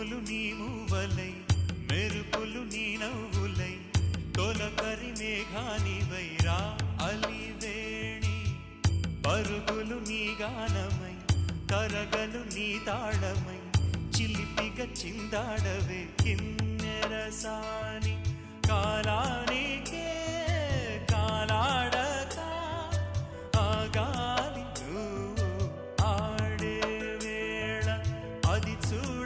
పువ్వులు నీ మూవలై మెరుపులు నీ నవ్వులై తొలకరి మేఘానివై రా అలివేణి పరుగులు నీ గానమై కరగలు నీ తాళమై చిలిపిగా చిందాడవే కిన్నెరసాని కాలానికే కాలాడక ఆగాలి నువ్వు ఆడే వేళ అది చూడ